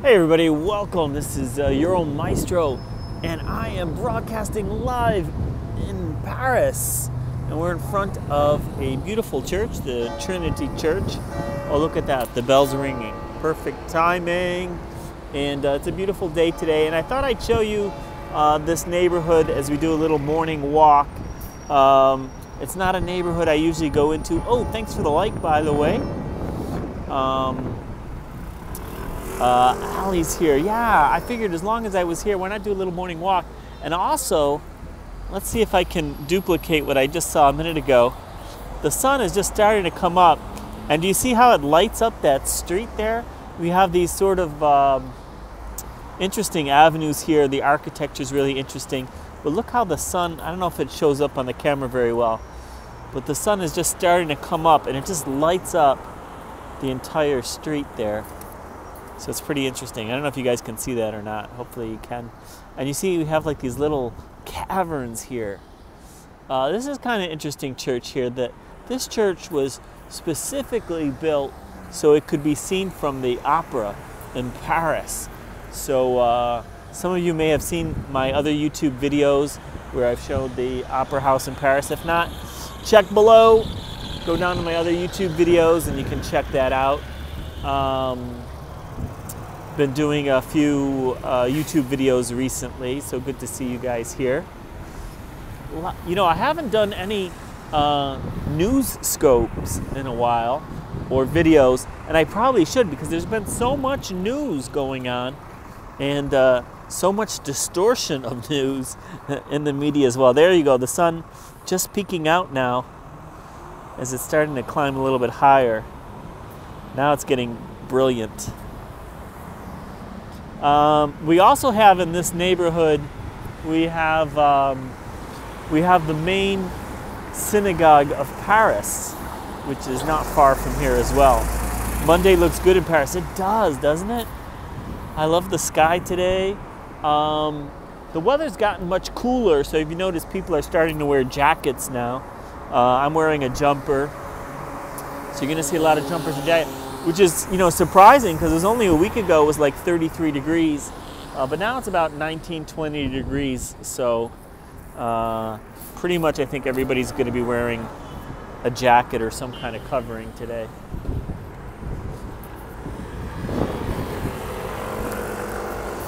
Hey everybody, welcome. This is your own Maestro, and I am broadcasting live in Paris. And we're in front of a beautiful church, the Trinity Church. Oh, look at that, the bells are ringing. Perfect timing. And it's a beautiful day today, and I thought I'd show you this neighborhood as we do a little morning walk. It's not a neighborhood I usually go into. Oh, thanks for the like, by the way. Allie's here. Yeah, I figured as long as I was here, why not do a little morning walk? And also, let's see if I can duplicate what I just saw a minute ago. The sun is just starting to come up, and do you see how it lights up that street there? We have these sort of interesting avenues here. The architecture is really interesting, but look how the sun, I don't know if it shows up on the camera very well, but the sun is just starting to come up and it just lights up the entire street there. So it's pretty interesting. I don't know if you guys can see that or not. Hopefully you can. And you see we have like these little caverns here. This is kind of interesting church here. That this church was specifically built so it could be seen from the opera in Paris. So some of you may have seen my other YouTube videos where I've showed the opera house in Paris. If not, check below. Go down to my other YouTube videos and you can check that out. Been doing a few YouTube videos recently, so good to see you guys here. You know, I haven't done any news scopes in a while, or videos, and I probably should because there's been so much news going on, and so much distortion of news in the media as well. There you go, the sun just peeking out now as it's starting to climb a little bit higher. Now it's getting brilliant. We also have in this neighborhood, we have the main synagogue of Paris, which is not far from here as well. Monday looks good in Paris. It does, doesn't it? I love the sky today. The weather's gotten much cooler, so if you notice, people are starting to wear jackets now. I'm wearing a jumper, so you're gonna see a lot of jumpers and jackets. Which is, you know, surprising because it was only a week ago it was like 33 degrees, but now it's about 19, 20 degrees. So pretty much I think everybody's going to be wearing a jacket or some kind of covering today.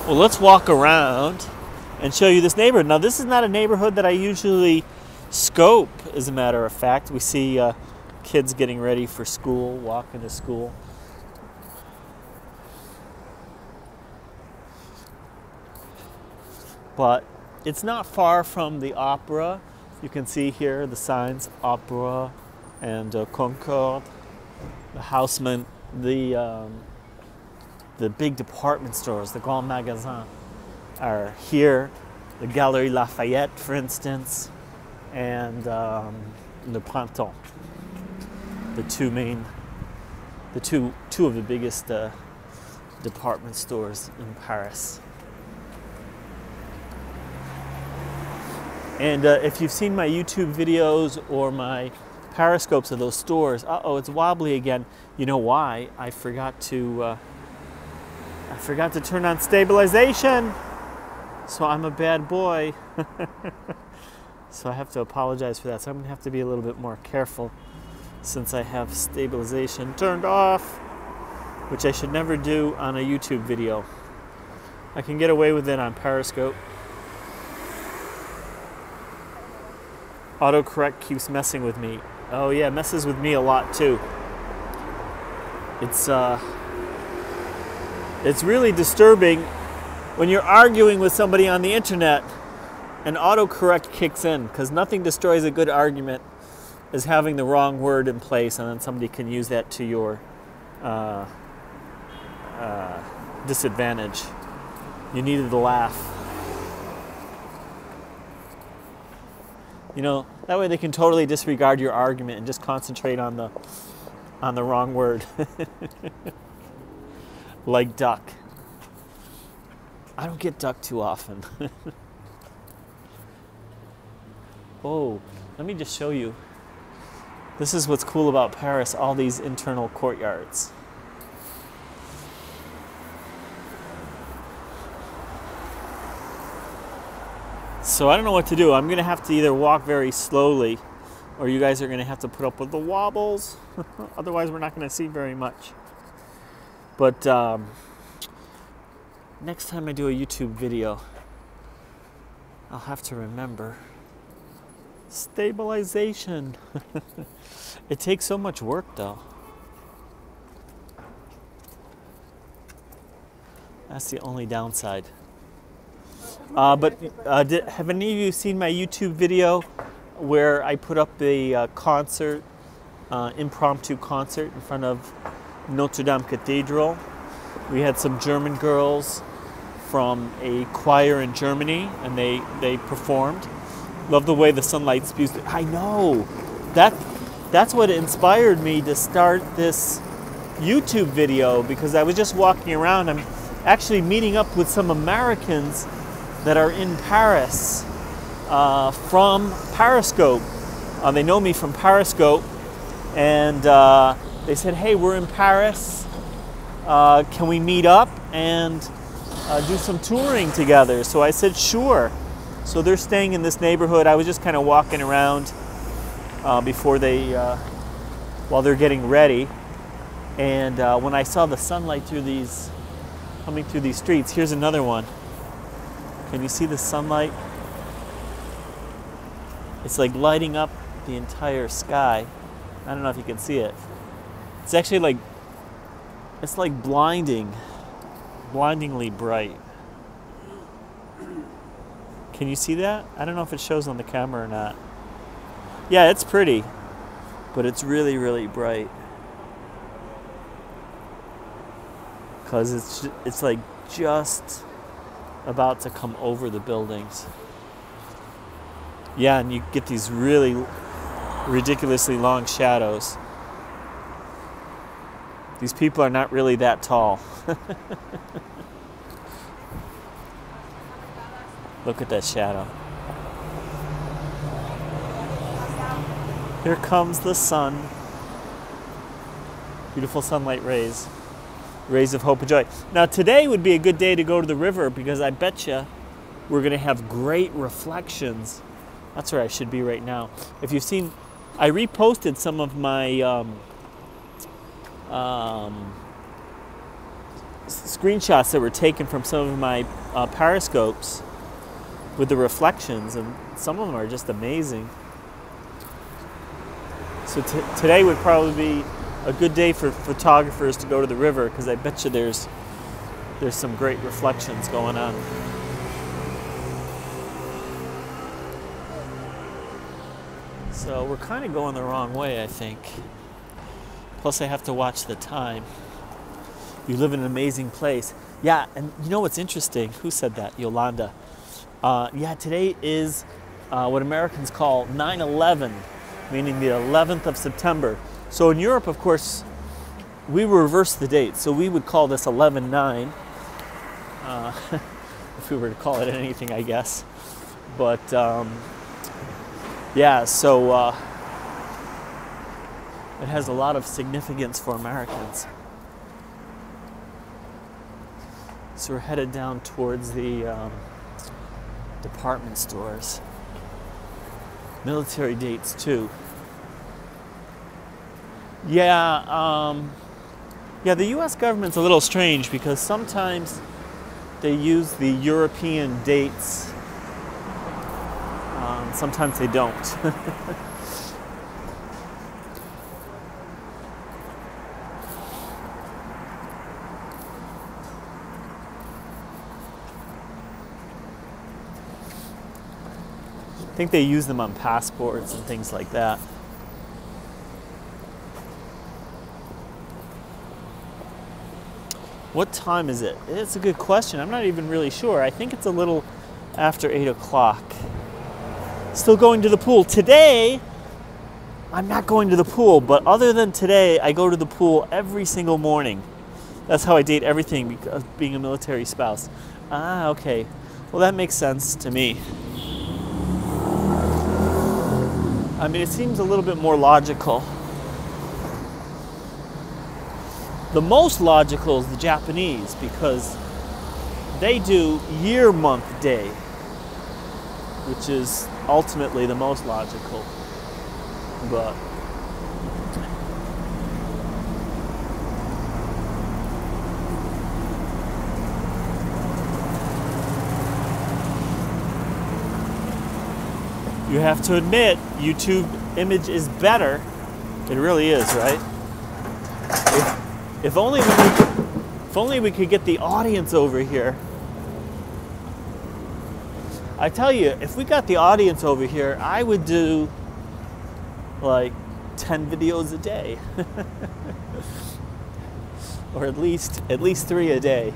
Well, let's walk around and show you this neighborhood. Now, this is not a neighborhood that I usually scope, as a matter of fact. We see kids getting ready for school, walking to school. But it's not far from the opera. You can see here the signs, Opera and Concorde. The Haussmann, the big department stores, the Grand Magasin, are here. The Galerie Lafayette, for instance, and Le Printemps. Two of the biggest department stores in Paris. And if you've seen my YouTube videos or my periscopes of those stores, it's wobbly again. You know why? I forgot to turn on stabilization. So I'm a bad boy. So I have to apologize for that. So I'm gonna have to be a little bit more careful since I have stabilization turned off, which I should never do on a YouTube video. I can get away with it on Periscope. Autocorrect keeps messing with me. Oh yeah, it messes with me a lot too. It's really disturbing when you're arguing with somebody on the internet and autocorrect kicks in, because nothing destroys a good argument is having the wrong word in place, and then somebody can use that to your disadvantage. You needed to laugh. You know, that way they can totally disregard your argument and just concentrate on the wrong word. Like duck. I don't get duck too often. Oh, let me just show you. This is what's cool about Paris, all these internal courtyards. So I don't know what to do. I'm gonna have to either walk very slowly, or you guys are gonna have to put up with the wobbles. Otherwise, we're not gonna see very much. But next time I do a YouTube video, I'll have to remember stabilization. It takes so much work, though. That's the only downside. But have any of you seen my YouTube video where I put up a concert, impromptu concert in front of Notre Dame Cathedral? We had some German girls from a choir in Germany, and they performed. Love the way the sunlight spews. I know. That's what inspired me to start this YouTube video, because I was just walking around. I'm actually meeting up with some Americans that are in Paris from Periscope. They know me from Periscope, and they said, hey, we're in Paris. Can we meet up and do some touring together? So I said, sure. So they're staying in this neighborhood. I was just kind of walking around before they, while they're getting ready. And when I saw the sunlight coming through these streets, here's another one. Can you see the sunlight? It's like lighting up the entire sky. I don't know if you can see it. It's actually like, it's like blindingly bright. Can you see that? I don't know if it shows on the camera or not. Yeah, it's pretty, but it's really, really bright. Because it's like just about to come over the buildings. Yeah, and you get these really ridiculously long shadows. These people are not really that tall. Look at that shadow. Here comes the sun. Beautiful sunlight rays. Rays of hope and joy. Now today would be a good day to go to the river, because I bet you we're going to have great reflections. That's where I should be right now. If you've seen, I reposted some of my screenshots that were taken from some of my periscopes with the reflections, and some of them are just amazing. So today would probably be a good day for photographers to go to the river, because I bet you there's some great reflections going on. So we're kind of going the wrong way, I think. Plus I have to watch the time. You live in an amazing place. Yeah, and you know what's interesting? Who said that? Yolanda. Yeah, today is what Americans call 9/11, meaning the 11th of September. So in Europe, of course, we reverse the date. So we would call this 11/9, if we were to call it anything, I guess. But yeah, so it has a lot of significance for Americans. So we're headed down towards the department stores. Military dates too. Yeah, yeah, the US government's a little strange, because sometimes they use the European dates, sometimes they don't. I think they use them on passports and things like that. What time is it? It's a good question. I'm not even really sure. I think it's a little after 8 o'clock. Still going to the pool. Today, I'm not going to the pool, but other than today, I go to the pool every single morning. That's how I date everything, because being a military spouse. Ah, okay. Well, that makes sense to me. I mean, it seems a little bit more logical. The most logical is the Japanese, because they do year, month, day. which is ultimately the most logical. But you have to admit, YouTube image is better. It really is, right? If only we could get the audience over here. I tell you, if we got the audience over here, I would do like 10 videos a day. Or at least 3 a day.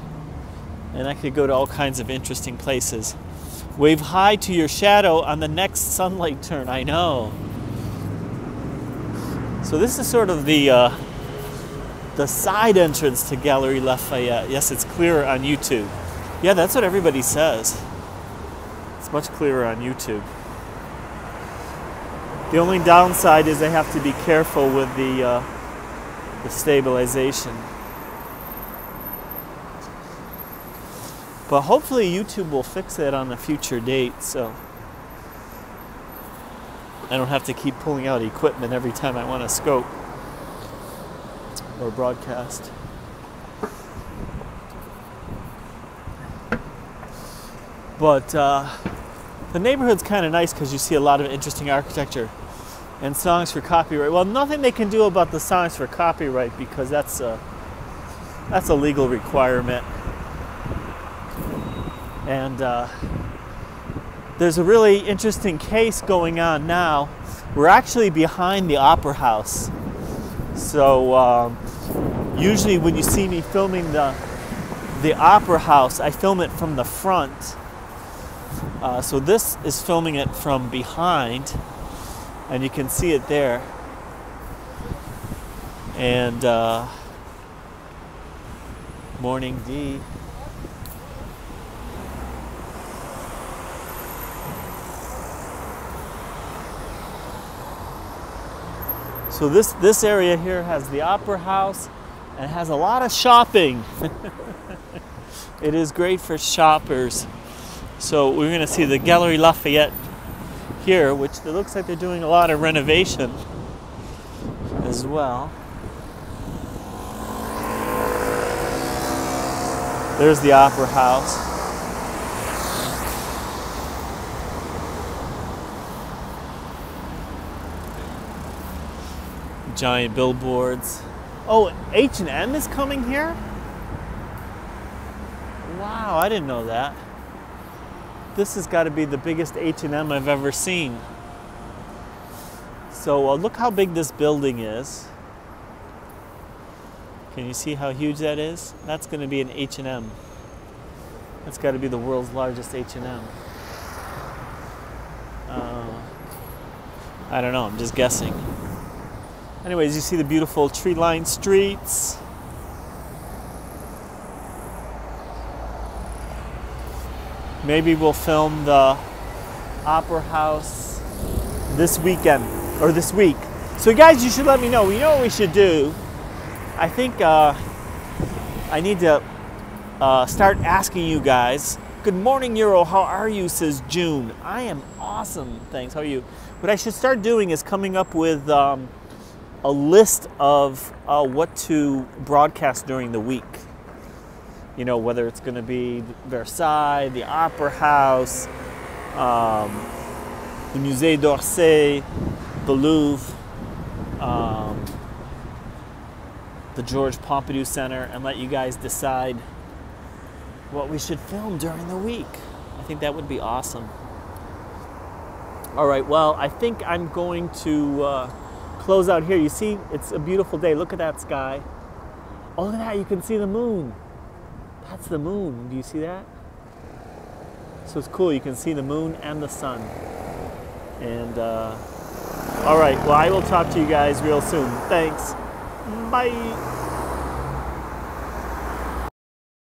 And I could go to all kinds of interesting places. Wave hi to your shadow on the next sunlight turn. I know. So this is sort of the side entrance to Galerie Lafayette. Yes, it's clearer on YouTube. Yeah, that's what everybody says. It's much clearer on YouTube. The only downside is I have to be careful with the stabilization. But hopefully YouTube will fix that on a future date, so I don't have to keep pulling out equipment every time I want to scope or broadcast. But the neighborhood's kind of nice because you see a lot of interesting architecture and songs for copyright. Well, nothing they can do about the songs for copyright because that's a legal requirement. And there's a really interesting case going on now. We're actually behind the Opera House. So usually when you see me filming the Opera House, I film it from the front. So this is filming it from behind, and you can see it there. And Morning D. So this area here has the Opera House and has a lot of shopping. It is great for shoppers. So we're going to see the Galerie Lafayette here, which it looks like they're doing a lot of renovation as well. There's the Opera House. Giant billboards. Oh, H&M is coming here? Wow, I didn't know that. This has got to be the biggest H&M I've ever seen. So look how big this building is. Can you see how huge that is? That's going to be an H&M. That's got to be the world's largest H&M. I don't know, I'm just guessing. Anyways, you see the beautiful tree-lined streets. Maybe we'll film the Opera House this weekend, or this week. So guys, you should let me know. You know what we should do? I think I need to start asking you guys. Good morning, Euro. How are you? Says June. I am awesome. Thanks. How are you? What I should start doing is coming up with a list of what to broadcast during the week. You know, whether it's going to be Versailles, the Opera House, the Musée d'Orsay, the Louvre, the Georges Pompidou Center, and let you guys decide what we should film during the week. I think that would be awesome. All right, well, I think I'm going to close out here. You see, it's a beautiful day. Look at that sky. Oh, look at that, you can see the moon. That's the moon. Do you see that? So it's cool. You can see the moon and the sun. And all right. Well, I will talk to you guys real soon. Thanks. Bye.